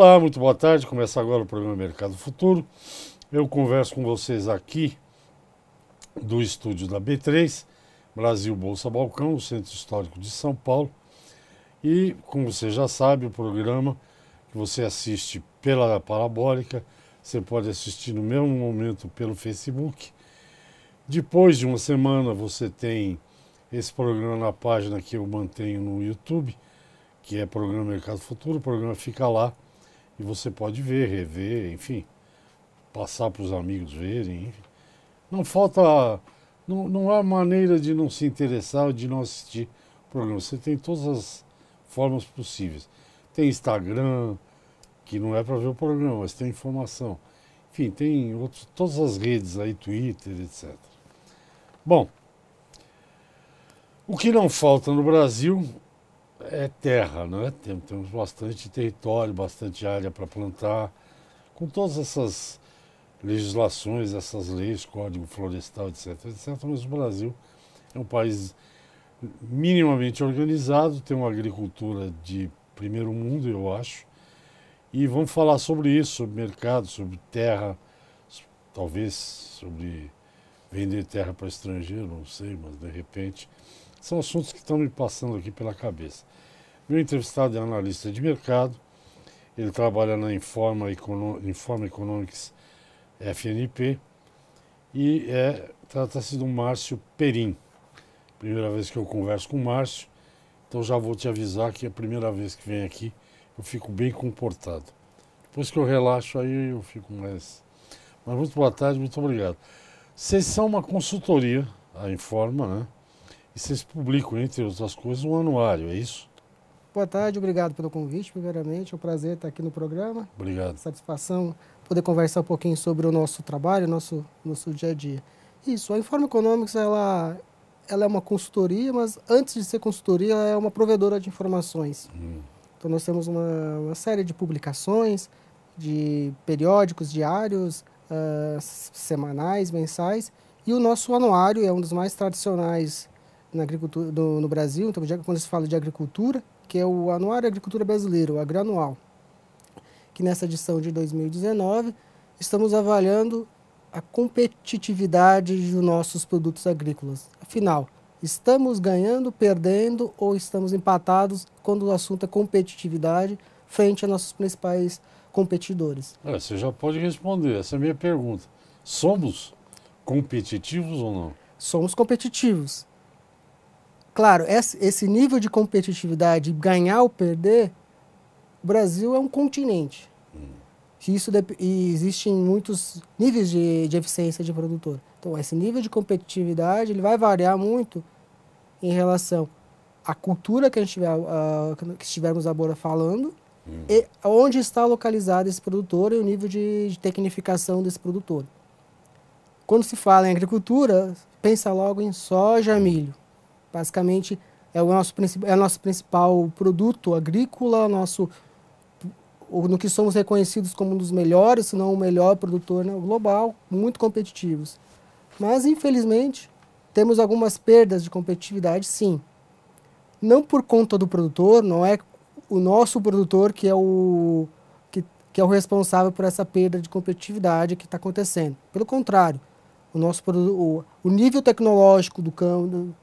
Olá, muito boa tarde. Começa agora o programa Mercado Futuro. Eu converso com vocês aqui do estúdio da B3, Brasil Bolsa Balcão, o Centro Histórico de São Paulo. E, como você já sabe, o programa que você assiste pela parabólica, você pode assistir no mesmo momento pelo Facebook. Depois de uma semana você tem esse programa na página que eu mantenho no YouTube, que é Programa Mercado Futuro. O programa fica lá e você pode ver, rever, enfim, passar para os amigos verem. Enfim. Não falta, não há maneira de não se interessar ou de não assistir o programa. Você tem todas as formas possíveis. Tem Instagram, que não é para ver o programa, mas tem informação. Enfim, tem todas as redes aí, Twitter, etc. Bom, o que não falta no Brasil é terra, né? Temos bastante território, bastante área para plantar, com todas essas legislações, essas leis, Código Florestal, etc, etc. Mas o Brasil é um país minimamente organizado, tem uma agricultura de primeiro mundo, eu acho, e vamos falar sobre isso, sobre mercado, sobre terra, talvez sobre vender terra para estrangeiro, não sei, mas de repente são assuntos que estão me passando aqui pela cabeça. Meu entrevistado é analista de mercado, ele trabalha na Informa Economics FNP e trata-se do Márcio Perim. Primeira vez que eu converso com o Márcio, então já vou te avisar que é a primeira vez que vem aqui eu fico bem comportado. Depois que eu relaxo aí eu fico mais... Mas muito boa tarde, muito obrigado. Vocês são uma consultoria, a Informa, né? E vocês publicam, entre outras coisas, um anuário, é isso? Boa tarde, obrigado pelo convite, primeiramente. É um prazer estar aqui no programa. Obrigado. Satisfação poder conversar um pouquinho sobre o nosso trabalho, nosso dia a dia. Isso, a Informa Economics, ela é uma consultoria, mas antes de ser consultoria, ela é uma provedora de informações. Então nós temos uma série de publicações, de periódicos diários, semanais, mensais, e o nosso anuário é um dos mais tradicionais na agricultura, no Brasil. Então, quando se fala de agricultura, que é o Anuário Agricultura Brasileira, o Agranual, que nessa edição de 2019 estamos avaliando a competitividade dos nossos produtos agrícolas. Afinal, estamos ganhando, perdendo ou estamos empatados quando o assunto é competitividade frente a nossos principais competidores? Você já pode responder, essa é a minha pergunta. Somos competitivos ou não? Somos competitivos. Claro, esse nível de competitividade, ganhar ou perder, o Brasil é um continente. E existem muitos níveis de eficiência de produtor. Então, esse nível de competitividade ele vai variar muito em relação à cultura que que estivermos agora falando e onde está localizado esse produtor e o nível de tecnificação desse produtor. Quando se fala em agricultura, pensa logo em soja, milho. Basicamente, é o nosso principal produto agrícola, no que somos reconhecidos como um dos melhores, se não o melhor produtor, né, global, muito competitivos. Mas, infelizmente, temos algumas perdas de competitividade, sim. Não por conta do produtor, não é o nosso produtor que é o responsável por essa perda de competitividade que está acontecendo. Pelo contrário, o nível tecnológico do campo,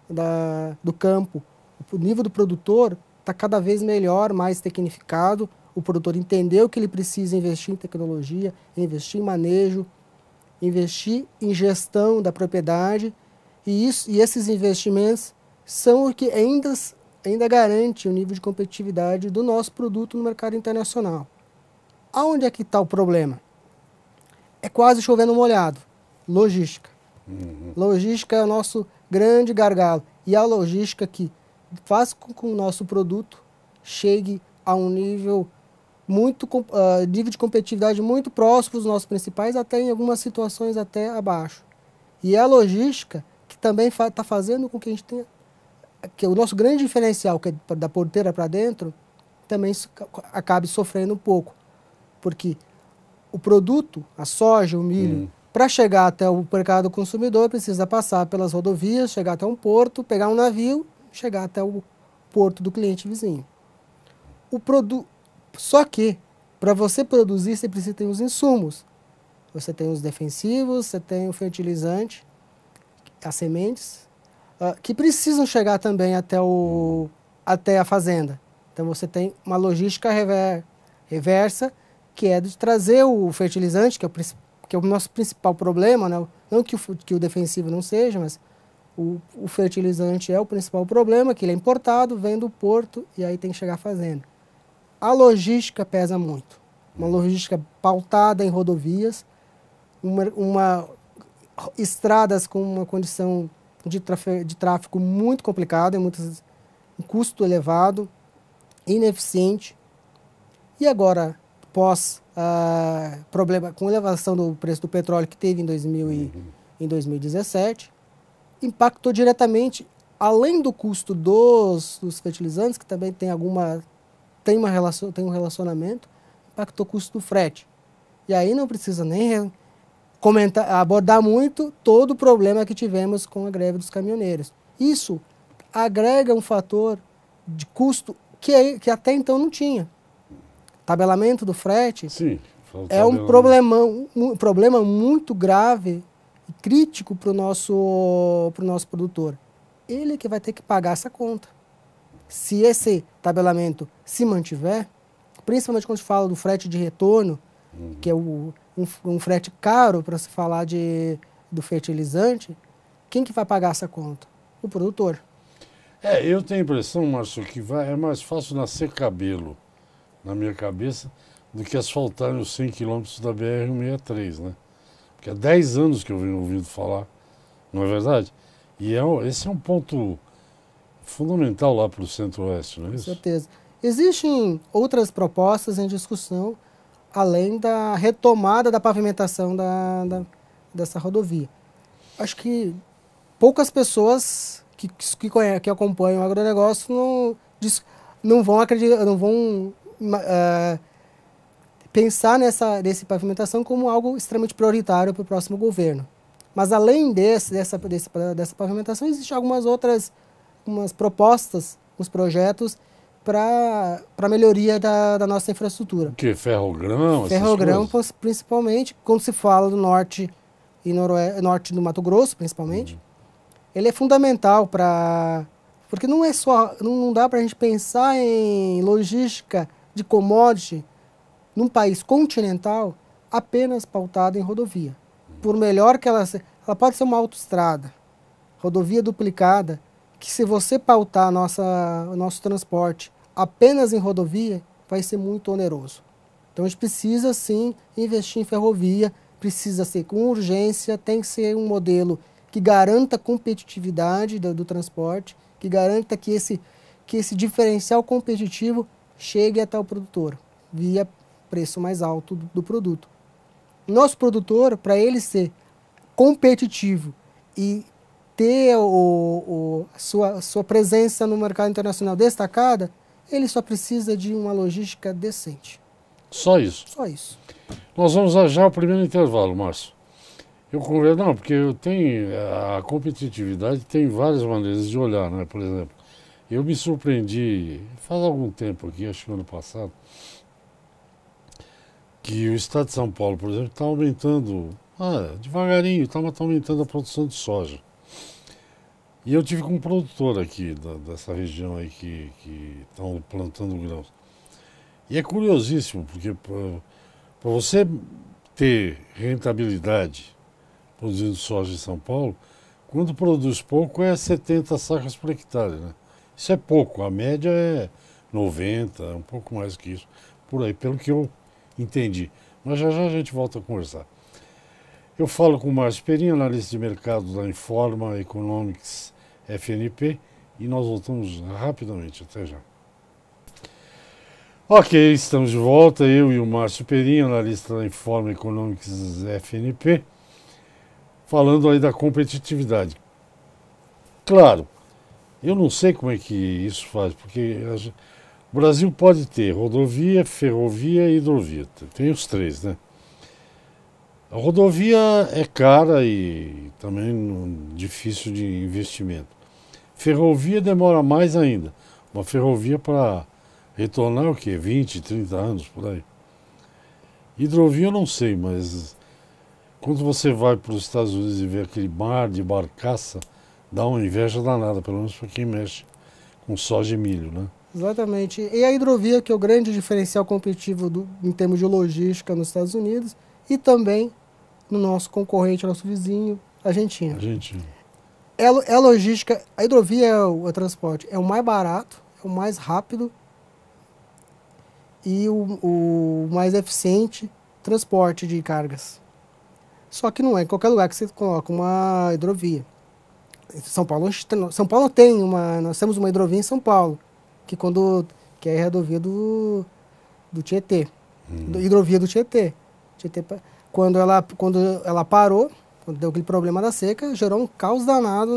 o nível do produtor está cada vez melhor, mais tecnificado. O produtor entendeu que ele precisa investir em tecnologia, investir em manejo, investir em gestão da propriedade, e esses investimentos são o que ainda garante o nível de competitividade do nosso produto no mercado internacional. Aonde é que está o problema? É quase chovendo molhado. Logística. Logística é o nosso grande gargalo. E a logística que faz com que o nosso produto chegue a um nível de competitividade muito próximo dos nossos principais, até em algumas situações até abaixo. E é a logística que também está fazendo com que a gente tenha... que o nosso grande diferencial, que é da porteira para dentro, também acabe sofrendo um pouco. Porque o produto, a soja, o milho, para chegar até o mercado consumidor, precisa passar pelas rodovias, chegar até um porto, pegar um navio, chegar até o porto do cliente vizinho. Só que Para você produzir, você precisa ter os insumos. Você tem os defensivos, você tem o fertilizante, as sementes, que precisam chegar também até a fazenda. Então você tem uma logística reversa, que é de trazer o fertilizante, que é o nosso principal problema, né? Não que o defensivo não seja, mas o fertilizante é o principal problema, que ele é importado, vem do porto e aí tem que chegar à fazenda. A logística pesa muito. Uma logística pautada em rodovias, estradas com uma condição de tráfego muito complicada, um custo elevado, ineficiente. E agora, problema com elevação do preço do petróleo que teve em 2017, impactou diretamente, além do custo dos fertilizantes, que também tem um relacionamento, impactou o custo do frete. E aí não precisa nem abordar muito todo o problema que tivemos com a greve dos caminhoneiros. Isso agrega um fator de custo que até então não tinha. Tabelamento do frete. Sim, é um problema muito grave e crítico para o nosso produtor. Ele que vai ter que pagar essa conta. Se esse tabelamento se mantiver, principalmente quando se fala do frete de retorno, que é um frete caro para se falar do fertilizante, quem que vai pagar essa conta? O produtor. Eu tenho a impressão, Márcio, que é mais fácil nascer cabelo na minha cabeça do que asfaltarem os 100 quilômetros da BR-163, né? Porque há 10 anos que eu venho ouvindo falar, não é verdade? E esse é um ponto fundamental lá para o Centro-Oeste, não é isso? Com certeza. Existem outras propostas em discussão, além da retomada da pavimentação dessa rodovia. Acho que poucas pessoas que acompanham o agronegócio não vão acreditar, não vão pensar nessa pavimentação como algo extremamente prioritário para o próximo governo. Mas além dessa pavimentação, existem algumas outras propostas, uns projetos para melhoria da nossa infraestrutura. O que? Ferrogrão? Ferrogrão, principalmente, quando se fala do norte e norte do Mato Grosso, principalmente. Ele é fundamental porque não dá para a gente pensar em logística de commodity num país continental apenas pautado em rodovia. Por melhor que ela pode ser uma autoestrada, rodovia duplicada, que se você pautar o nosso transporte apenas em rodovia, vai ser muito oneroso. Então a gente precisa sim investir em ferrovia, precisa ser com urgência, tem que ser um modelo que garanta a competitividade do transporte, que garanta que esse diferencial competitivo chegue até o produtor, via preço mais alto do produto. Nosso produtor, para ele ser competitivo e ter sua presença no mercado internacional destacada, ele só precisa de uma logística decente. Só isso? Só isso. Nós vamos já ao primeiro intervalo, Márcio. Não, porque a competitividade tem várias maneiras de olhar, né? Por exemplo, eu me surpreendi faz algum tempo aqui, acho que ano passado, que o estado de São Paulo, por exemplo, está aumentando, devagarinho, está aumentando a produção de soja. E eu tive com um produtor aqui dessa região aí que estão plantando grãos. E é curiosíssimo, porque para você ter rentabilidade produzindo soja em São Paulo, quando produz pouco é 70 sacas por hectare, né? Isso é pouco, a média é 90, um pouco mais que isso, por aí, pelo que eu entendi. Mas já a gente volta a conversar. Eu falo com o Márcio Perin, analista de mercado da Informa Economics FNP, e nós voltamos rapidamente. Até já. Ok, estamos de volta, eu e o Márcio Perin, analista da Informa Economics FNP, falando aí da competitividade. Claro, eu não sei como é que isso faz, porque o Brasil pode ter rodovia, ferrovia e hidrovia, tem os três, né? A rodovia é cara e também difícil de investimento. Ferrovia demora mais ainda. Uma ferrovia para retornar o quê? 20, 30 anos por aí. Hidrovia eu não sei, mas quando você vai para os Estados Unidos e vê aquele mar de barcaça, dá uma inveja danada, pelo menos para quem mexe com soja e milho, né? Exatamente. E a hidrovia, que é o grande diferencial competitivo em termos de logística nos Estados Unidos e também no nosso concorrente, nosso vizinho, Argentina. Argentina. É a logística, a hidrovia é o transporte, é o mais barato, é o mais rápido e o mais eficiente transporte de cargas. Só que não é em qualquer lugar que você coloca uma hidrovia. São Paulo tem nós temos uma hidrovia em São Paulo, que é a rodovia do Tietê, hidrovia do Tietê. Quando ela parou, quando deu aquele problema da seca, gerou um caos danado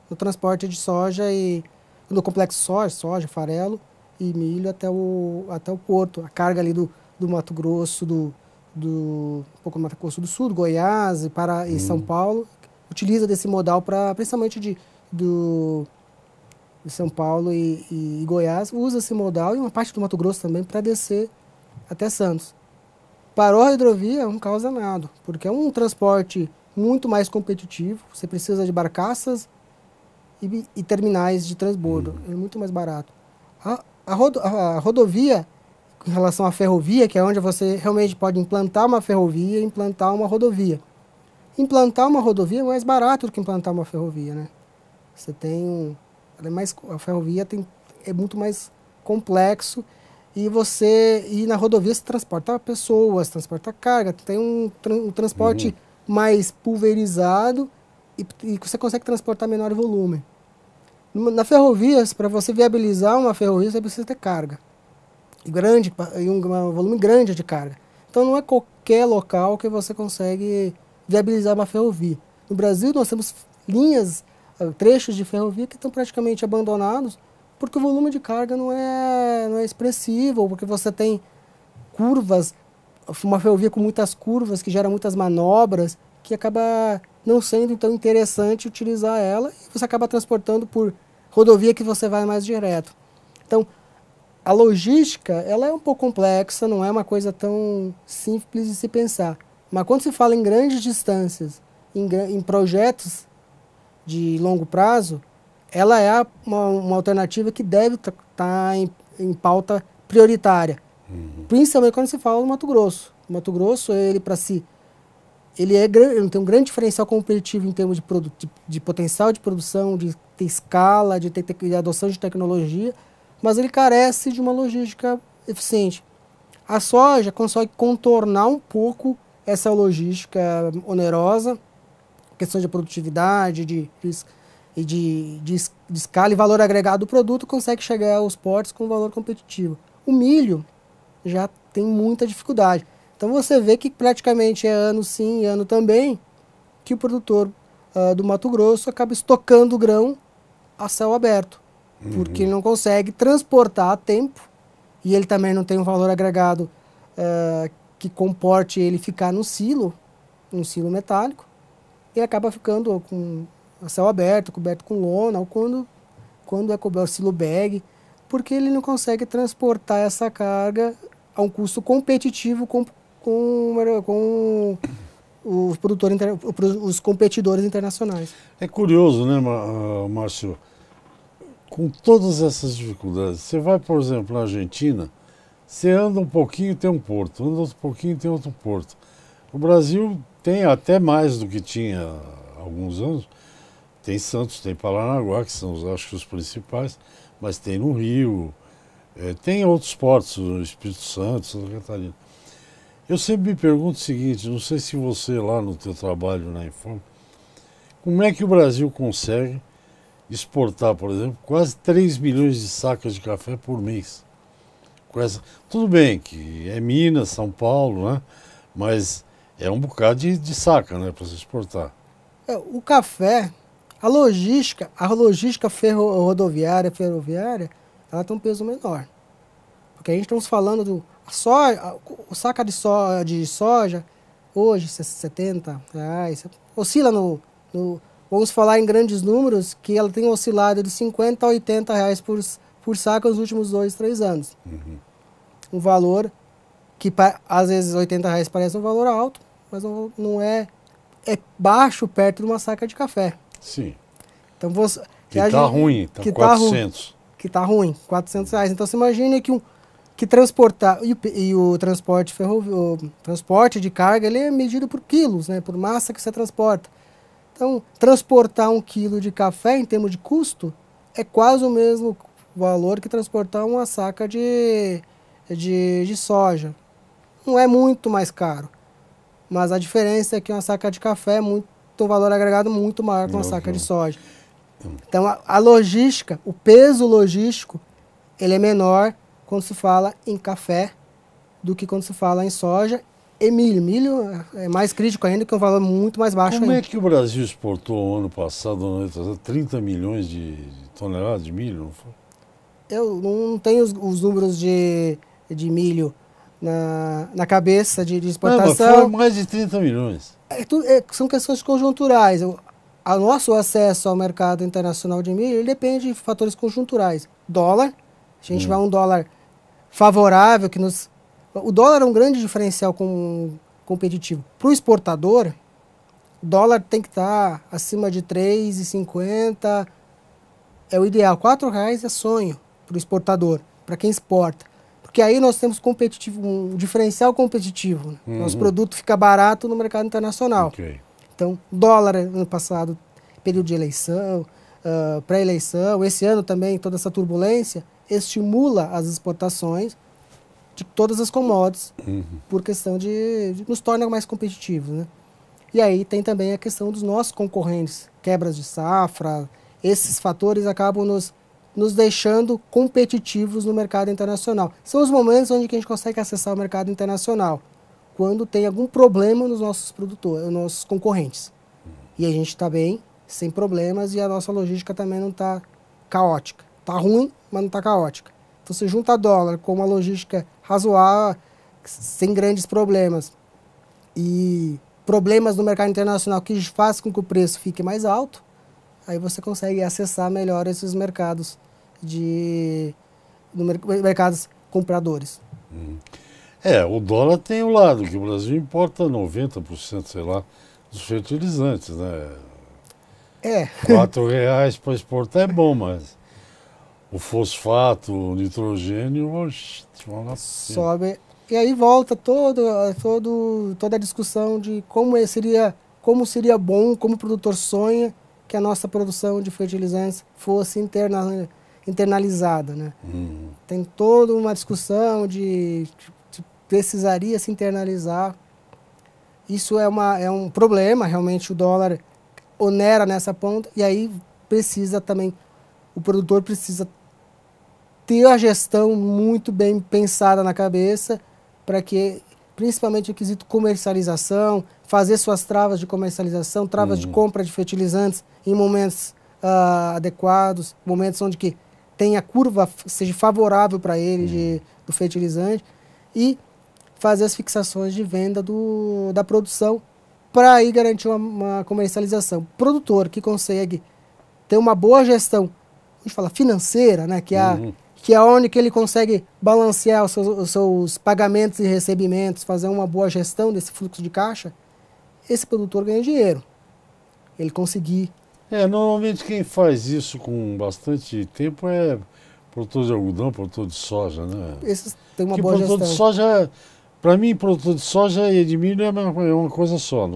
no transporte de soja e no complexo soja, farelo e milho até o porto. A carga ali do Mato Grosso, um pouco do Mato Grosso do Sul, do Goiás e São Paulo, utiliza desse modal principalmente de São Paulo e Goiás, usa esse modal e uma parte do Mato Grosso também para descer até Santos. Parou a hidrovia, é um caos danado, porque é um transporte muito mais competitivo, você precisa de barcaças e terminais de transbordo, é muito mais barato. A rodovia, em relação à ferrovia, que é onde você realmente pode implantar uma ferrovia e implantar uma rodovia. Implantar uma rodovia é mais barato do que implantar uma ferrovia, né? Você tem a ferrovia é muito mais complexo e na rodovia você transporta pessoas, transporta carga, tem um transporte mais pulverizado e você consegue transportar menor volume. Na ferrovia, para você viabilizar uma ferrovia, você precisa ter carga e um volume grande de carga. Então não é qualquer local que você consegue viabilizar uma ferrovia. No Brasil nós temos trechos de ferrovia que estão praticamente abandonados porque o volume de carga não é expressivo, porque você tem curvas, uma ferrovia com muitas curvas que gera muitas manobras, que acaba não sendo tão interessante utilizar ela e você acaba transportando por rodovia que você vai mais direto. Então, a logística ela é um pouco complexa, não é uma coisa tão simples de se pensar. Mas quando se fala em grandes distâncias, em projetos de longo prazo, ela é uma alternativa que deve estar em pauta prioritária. Principalmente quando se fala do Mato Grosso. O Mato Grosso, ele tem um grande diferencial competitivo em termos de potencial de produção, de ter escala, de adoção de tecnologia, mas ele carece de uma logística eficiente. A soja consegue contornar um pouco essa logística onerosa, questão de produtividade, de escala e valor agregado do produto, consegue chegar aos portos com valor competitivo. O milho já tem muita dificuldade. Então você vê que praticamente é ano sim e ano também que o produtor do Mato Grosso acaba estocando grão a céu aberto, porque ele não consegue transportar a tempo e ele também não tem um valor agregado que comporte ele ficar no silo metálico, e acaba ficando com a céu aberto, coberto com lona, ou quando é coberto silo bag, porque ele não consegue transportar essa carga a um custo competitivo com os competidores internacionais. É curioso, né, Márcio? Com todas essas dificuldades, você vai, por exemplo, na Argentina, você anda um pouquinho tem um porto, anda outro pouquinho tem outro porto. O Brasil tem até mais do que tinha há alguns anos. Tem Santos, tem Paranaguá, que são, acho que, os principais, mas tem no Rio, tem outros portos, no Espírito Santo, Santa Catarina. Eu sempre me pergunto o seguinte, não sei se você lá no teu trabalho na Informa, como é que o Brasil consegue exportar, por exemplo, quase 3 milhões de sacas de café por mês? Tudo bem que é Minas, São Paulo, né? Mas é um bocado de saca, né, para se exportar. O café, a logística ferroviária, ela tem um peso menor. Porque a gente estamos falando o saca de soja, hoje, R$70, oscila vamos falar em grandes números, que ela tem oscilado de R$50 a R$80 por saca nos últimos 2, 3 anos. Um valor que às vezes R$ 80 parece um valor alto, mas não é, é baixo perto de uma saca de café. Sim. Então você... Que está ruim, está 400. Que está ruim, R$ 400. Então você imagina que transportar, e o transporte o transporte de carga, ele é medido por quilos, né, por massa que você transporta. Então, transportar 1 quilo de café em termos de custo é quase o mesmo valor que transportar uma saca de soja. Não é muito mais caro, mas a diferença é que uma saca de café tem um valor agregado muito maior que uma saca de soja. Então, a logística, o peso logístico, ele é menor quando se fala em café do que quando se fala em soja e milho. Milho é mais crítico ainda, que é um valor muito mais baixo Como ainda. é que o Brasil exportou ano passado 30 milhões de toneladas de milho? Não foi? Eu não tenho os números de milho na cabeça de Não, mas exportação. foi mais de 30 milhões. São questões conjunturais. O nosso acesso ao mercado internacional de milho ele depende de fatores conjunturais. Dólar, a gente vai a um dólar favorável, o dólar é um grande diferencial competitivo. Para o exportador, o dólar tem que estar acima de 3,50, é o ideal. R$ 4 é sonho para o exportador, para quem exporta. Porque aí nós temos um diferencial competitivo. Né? Nosso produto fica barato no mercado internacional. Okay. Então, dólar ano passado, período de eleição, pré-eleição, esse ano também, toda essa turbulência, estimula as exportações de todas as commodities, por questão de nos torna mais competitivos. Né? E aí tem também a questão dos nossos concorrentes, quebras de safra, esses fatores acabam nos deixando competitivos no mercado internacional. São os momentos onde a gente consegue acessar o mercado internacional, quando tem algum problema nos nossos produtores, nos nossos concorrentes. E a gente está bem, sem problemas, e a nossa logística também não está caótica. Está ruim, mas não está caótica. Então você junta dólar com uma logística razoável, sem grandes problemas, e problemas no mercado internacional que faz com que o preço fique mais alto, aí você consegue acessar melhor esses mercados mercados compradores. O dólar tem o lado que o Brasil importa 90%, sei lá, dos fertilizantes, né? R$ 4 para exportar é bom, mas o fosfato, o nitrogênio, sobe. E aí volta toda a discussão de como seria bom, como o produtor sonha que a nossa produção de fertilizantes fosse internalizada. Né? Tem toda uma discussão de precisaria se internalizar. Isso é um problema, realmente o dólar onera nessa ponta, e aí o produtor precisa ter a gestão muito bem pensada na cabeça, para que, principalmente o quesito comercialização, fazer suas travas de comercialização, travas de compra de fertilizantes em momentos adequados, momentos onde que a curva seja favorável para ele do fertilizante, e fazer as fixações de venda da produção para aí garantir uma comercialização. Produtor que consegue ter uma boa gestão, a gente fala financeira, né, que é onde que ele consegue balancear os seus pagamentos e recebimentos, fazer uma boa gestão desse fluxo de caixa, esse produtor ganha dinheiro. Ele conseguir... Normalmente quem faz isso com bastante tempo é produtor de algodão, produtor de soja, né? Esses têm uma boa gestão. Produtor de soja, para mim, produtor de soja e de milho é uma coisa só.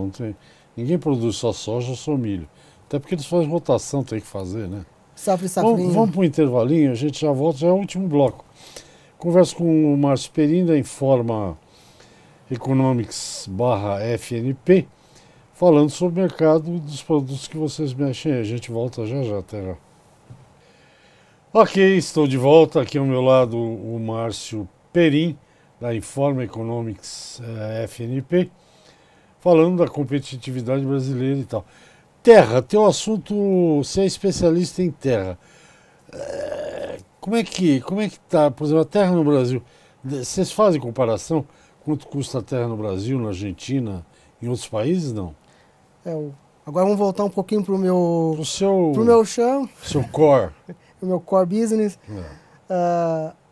Ninguém produz só soja ou só milho. Até porque eles fazem rotação, tem que fazer, né? Safra e safrinha. Vamos para um intervalinho, a gente já volta, já é o último bloco. Converso com o Márcio Perin, da Informa Economics/FNP, falando sobre o mercado dos produtos que vocês mexem. A gente volta já, até já. Ok, estou de volta. Aqui ao meu lado o Márcio Perin, da Informa Economics FNP, falando da competitividade brasileira e tal. Terra, teu assunto, você é especialista em terra. Como é que está, por exemplo, a terra no Brasil? Vocês fazem comparação? Quanto custa a terra no Brasil, na Argentina, em outros países, não? Agora vamos voltar um pouquinho para o meu chão. Seu core. O meu core business.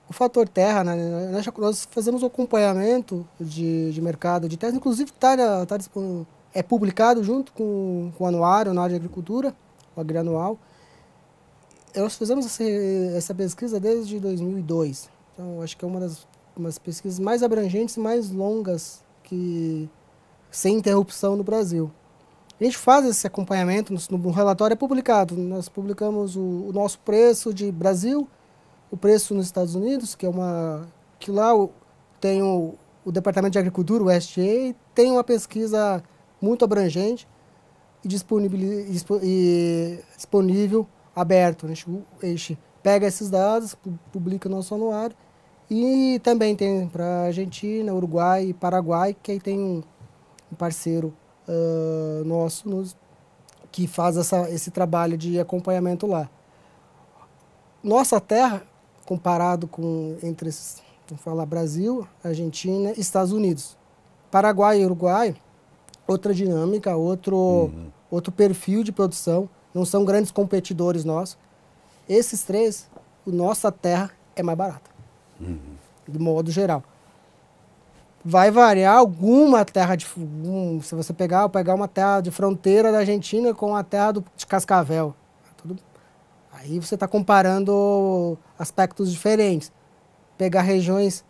o fator terra, né? Nós fazemos o acompanhamento de mercado de terras, inclusive é publicado junto com o anuário, na área de agricultura, o agrianual. Nós fizemos essa pesquisa desde 2002. Então, acho que é uma das pesquisas mais abrangentes e mais longas sem interrupção no Brasil. A gente faz esse acompanhamento, no relatório é publicado. Nós publicamos o nosso preço de Brasil, o preço nos Estados Unidos, que lá tem o Departamento de Agricultura, o USDA, tem uma pesquisa muito abrangente e disponível, aberto. A gente pega esses dados, publica no nosso anuário, e também tem para Argentina, Uruguai e Paraguai, que aí tem um parceiro nosso que faz esse trabalho de acompanhamento lá. Nossa terra, comparado vamos falar Brasil, Argentina e Estados Unidos. Paraguai e Uruguai, outra dinâmica, outro perfil de produção, não são grandes competidores nossos. Esses três, nossa terra é mais barata, de modo geral. Vai variar alguma terra se você pegar uma terra de fronteira da Argentina com a terra de Cascavel. Aí você está comparando aspectos diferentes. Pegar regiões,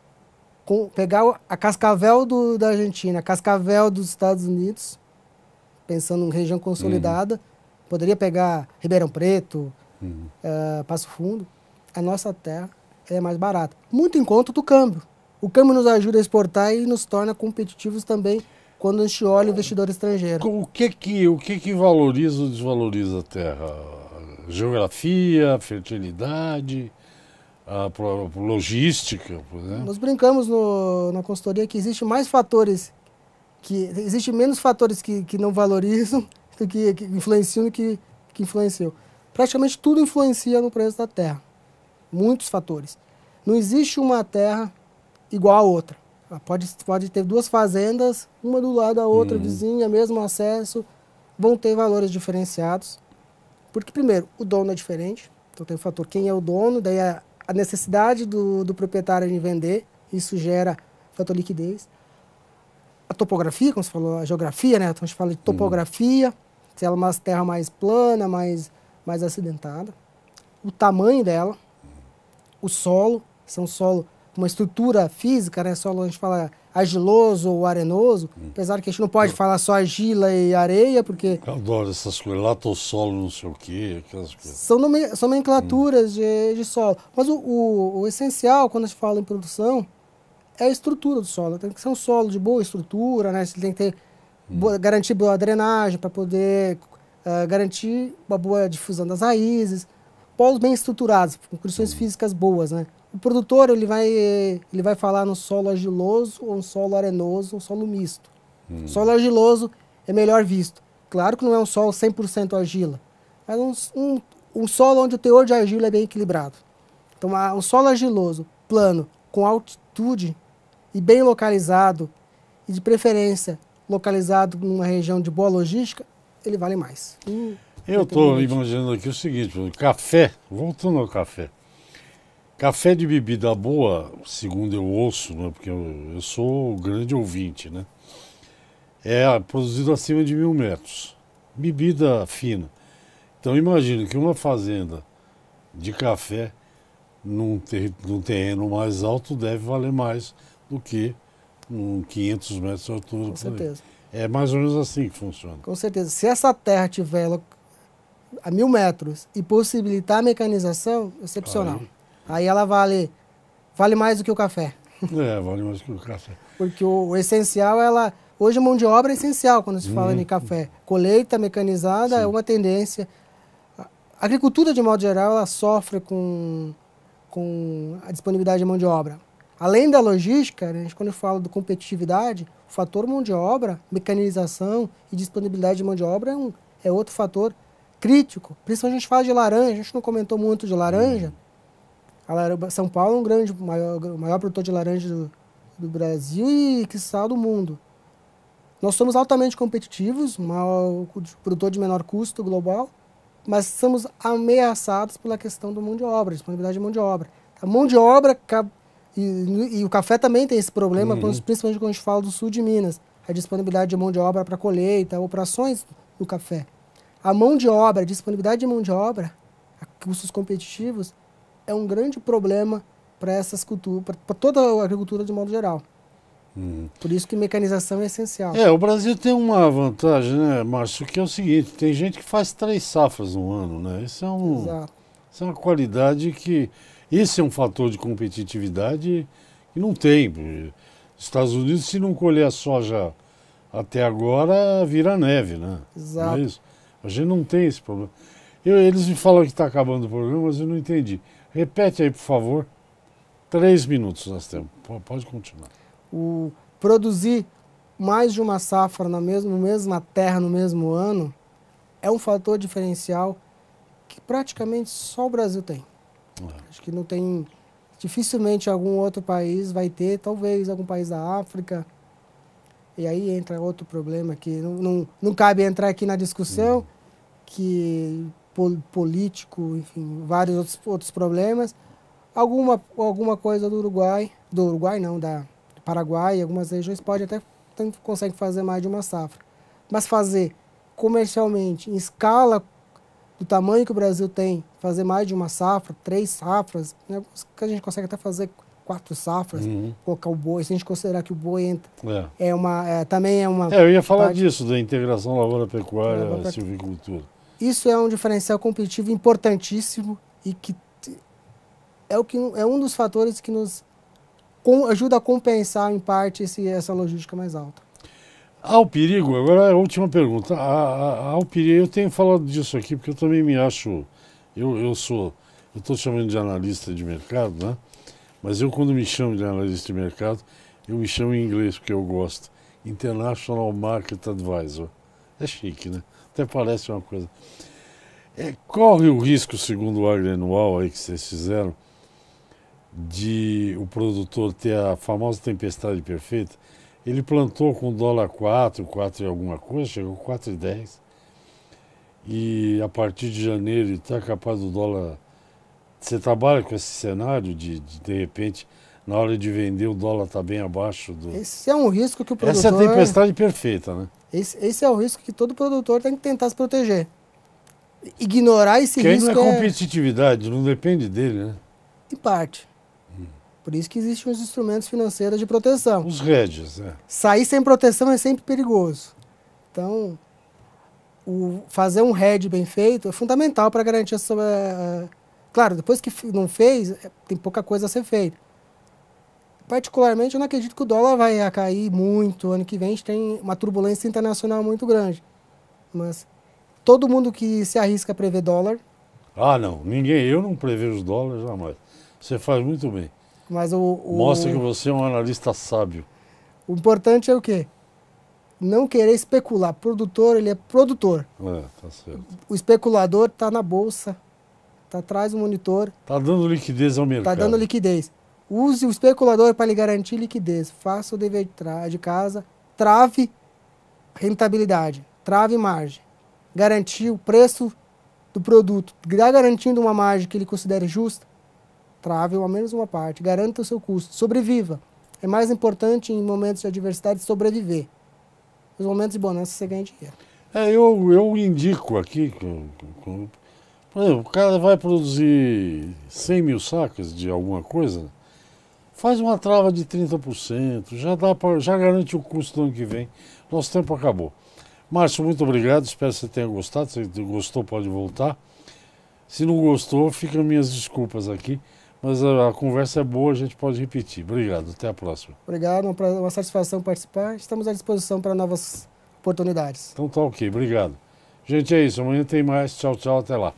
pegar a Cascavel da Argentina, a Cascavel dos Estados Unidos, pensando em região consolidada, poderia pegar Ribeirão Preto, Passo Fundo. A nossa terra é mais barata. Muito em conta do câmbio. O câmbio nos ajuda a exportar e nos torna competitivos também quando a gente olha o investidor estrangeiro. O que valoriza ou desvaloriza a terra? Geografia, fertilidade, a logística, por exemplo? Nós brincamos na consultoria que existem menos fatores que não valorizam do que influenciam do que influenciam. Praticamente tudo influencia no preço da terra. Muitos fatores. Não existe uma terra igual a outra. Pode ter duas fazendas, uma do lado da outra, vizinha, mesmo acesso, vão ter valores diferenciados. Porque, primeiro, o dono é diferente. Então tem o fator quem é o dono, daí a necessidade do proprietário em vender, isso gera fator liquidez. A topografia, como você falou, a geografia, né? Então a gente fala de topografia, se ela é uma terra mais plana, mais acidentada. O tamanho dela, o solo, se é um solo com uma estrutura física, né? Solo a gente fala argiloso ou arenoso, apesar que a gente não pode falar só argila e areia, porque... Eu adoro essas coisas, latossolo, não sei o quê, aquelas coisas. São nomenclaturas de solo. Mas o essencial, quando a gente fala em produção, é a estrutura do solo. Tem que ser um solo de boa estrutura, né? Você tem que ter garantir boa drenagem para poder garantir uma boa difusão das raízes, polos bem estruturados, com condições físicas boas, né? O produtor ele vai falar no solo argiloso, ou um solo arenoso, um solo misto. O solo argiloso é melhor visto. Claro que não é um solo 100% argila, mas um solo onde o teor de argila é bem equilibrado. Então, um solo argiloso, plano, com altitude e bem localizado, e de preferência localizado numa região de boa logística, ele vale mais. Eu estou imaginando aqui o seguinte, café, voltando ao café. Café de bebida boa, segundo eu ouço, né, porque eu sou grande ouvinte, né, é produzido acima de 1.000 metros. Bebida fina. Então imagino que uma fazenda de café num terreno mais alto deve valer mais do que 500 metros de altura. Com certeza. É mais ou menos assim que funciona. Com certeza. Se essa terra tiver a 1.000 metros e possibilitar a mecanização, excepcional. Aí ela vale mais do que o café. Vale mais do que o café. Porque o essencial, hoje a mão de obra é essencial quando se fala em café. Colheita mecanizada é uma tendência. A agricultura, de modo geral, ela sofre com a disponibilidade de mão de obra. Além da logística, né, quando eu falo de competitividade, o fator mão de obra, mecanização e disponibilidade de mão de obra é outro fator crítico. Principalmente a gente fala de laranja, a gente não comentou muito de laranja. São Paulo é o maior produtor de laranja do Brasil e, quiçá, do mundo. Nós somos altamente competitivos, produtor de menor custo global, mas somos ameaçados pela questão da mão de obra, disponibilidade de mão de obra. A mão de obra, e o café também tem esse problema, principalmente quando a gente fala do sul de Minas, a disponibilidade de mão de obra para colheita, operações do café. A mão de obra, a disponibilidade de mão de obra, a custos competitivos, é um grande problema para essas culturas, para toda a agricultura de modo geral. Por isso que mecanização é essencial. O Brasil tem uma vantagem, né, Márcio, que é o seguinte, tem gente que faz 3 safras no ano, né? Isso é uma qualidade que... Esse é um fator de competitividade que não tem. Os Estados Unidos, se não colher a soja até agora, vira neve, né? Exato. Não é isso? A gente não tem esse problema. Eles me falam que está acabando o programa, mas eu não entendi. Repete aí, por favor. 3 minutos nós temos. Pode continuar. Produzir mais de uma safra na mesma terra no mesmo ano é um fator diferencial que praticamente só o Brasil tem. Acho que não tem... Dificilmente algum outro país vai ter, talvez algum país da África. E aí entra outro problema que não cabe entrar aqui na discussão, que político, enfim, vários outros problemas. Alguma coisa do Uruguai não, do Paraguai, algumas regiões pode até conseguem fazer mais de uma safra. Mas fazer comercialmente, em escala do tamanho que o Brasil tem, fazer mais de uma safra, 3 safras, né, que a gente consegue até fazer 4 safras, colocar o boi, se a gente considerar que o boi entra, também é uma... eu ia falar disso, da integração lavoura-pecuária, silvicultura. Isso é um diferencial competitivo importantíssimo e que é um dos fatores que nos ajuda a compensar, em parte, essa logística mais alta. Há o perigo, agora a última pergunta, há o perigo, eu tenho falado disso aqui porque eu também me acho, eu estou chamando de analista de mercado, né? Mas eu quando me chamo de analista de mercado, eu me chamo em inglês porque eu gosto, International Market Advisor, é chique, né? Até parece uma coisa. Corre o risco, segundo o AgriAnual aí que vocês fizeram, de o produtor ter a famosa tempestade perfeita. Ele plantou com dólar 4 e alguma coisa, chegou a 4,10. E a partir de janeiro está capaz do dólar... Você trabalha com esse cenário de repente, na hora de vender, o dólar está bem abaixo do... Esse é um risco que o produtor... Essa é a tempestade perfeita, né? Esse é o risco que todo produtor tem que tentar se proteger. Ignorar esse risco não é competitividade, não depende dele, né? Em parte. Por isso que existem os instrumentos financeiros de proteção. Os hedges, Sair sem proteção é sempre perigoso. Então, fazer um hedge bem feito é fundamental para garantir a sua... Claro, depois que não fez, tem pouca coisa a ser feita. Particularmente, eu não acredito que o dólar vai cair muito. Ano que vem a gente tem uma turbulência internacional muito grande. Mas todo mundo que se arrisca a prever dólar... não. Eu não prevejo dólar jamais. Você faz muito bem. Mas mostra que você é um analista sábio. O importante é o quê? Não querer especular. Produtor, ele é produtor. Tá certo. O especulador está na bolsa, está atrás do monitor. Está dando liquidez ao mercado. Está dando liquidez. Use o especulador para lhe garantir liquidez. Faça o dever de casa. Trave rentabilidade. Trave margem. Garantir o preço do produto. Garantindo uma margem que ele considere justa. Trave ao menos uma parte, garanta o seu custo, sobreviva. É mais importante em momentos de adversidade sobreviver. Nos momentos de bonança você ganha dinheiro. Eu indico aqui, por exemplo, o cara vai produzir 100 mil sacas de alguma coisa, faz uma trava de 30%, já garante o custo do ano que vem. Nosso tempo acabou. Márcio, muito obrigado, espero que você tenha gostado. Se gostou, pode voltar. Se não gostou, ficam minhas desculpas aqui. Mas a conversa é boa, a gente pode repetir. Obrigado, até a próxima. Obrigado, uma satisfação participar. Estamos à disposição para novas oportunidades. Então tá ok, obrigado. Gente, é isso, amanhã tem mais. Tchau, tchau, até lá.